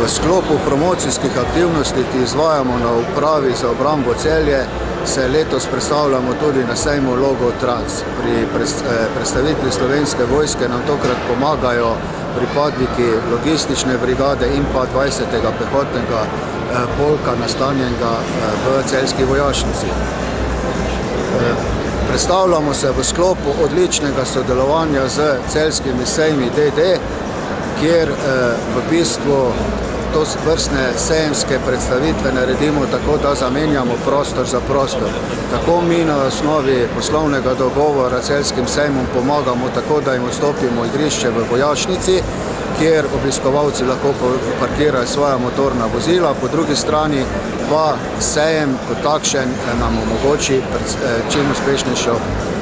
V sklopu promocijskih aktivnosti, ki izvajamo na upravi za obrambo Celje, se letos predstavljamo tudi na sejmu Logo Trans. Pri predstavitvi Slovenske vojske nam tokrat pomagajo pripadniki logistične brigade in pa 20. pehotnega polka nastanjenega v celjski vojašnici. Predstavljamo se v sklopu odličnega sodelovanja z celjskimi sejmi DD, kjer v bistvu to vrstne sejemske predstavitve naredimo tako, da zamenjamo prostor za prostor. Tako mi na osnovi poslovnega dogovora celjskim sejmom pomagamo tako, da jim odstopimo igrišče v vojašnici, kjer obiskovalci lahko parkirajo svoja motorna vozila, po drugi strani pa sejem kot takšen nam omogoči čim uspešnejšo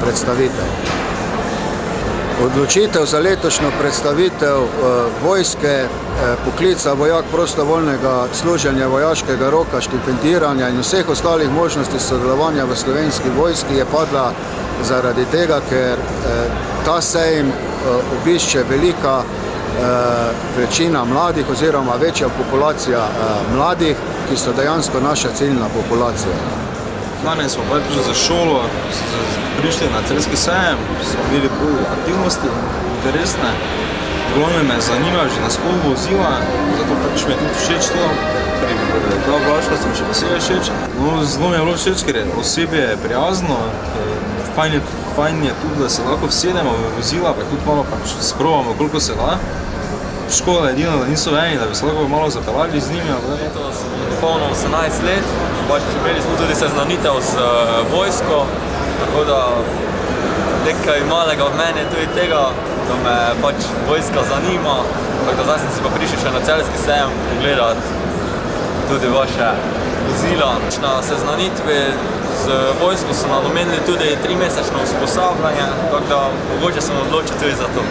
predstavitev. Odločitev za letošnjo predstavitev vojske, poklica vojak prostovoljnega služenja vojaškega roka, štipendiranja in vseh ostalih možnosti sodelovanja v Slovenski vojski je padla zaradi tega, ker ta sejem obišče velika večina mladih oziroma večja populacija mladih, ki so dejansko naša ciljna populacija. Danes smo prišli za šolo, prišli na celjski sejem, smo imeli bolj aktivnosti, interesne. Glavno me zanima že naspol vozila, zato pač mi je tudi všeč to. Pri ta vlaška sem še posebej všeč. Zelo mi je bilo všeč, ker je osebje prijazno. Fajn je tudi, da se lahko vsedemo v vozila, pa tudi malo pač sprobamo, koliko se da. Škoda je edino, da niso eni, da bi se lahko malo zapeljali z njimi. Letos polno 18 let, pač imeli smo tudi seznanitev z vojsko, tako da nekaj malega v meni tudi tega, da me pač vojska zanima, tako da zdaj sem si pa prišel še na celjski sejem pogledati tudi vaše vozila. Na seznanitvi z vojsko so nam namenili tudi 3-mesečno usposabljanje, tako da mogoče sem odločil tudi za to.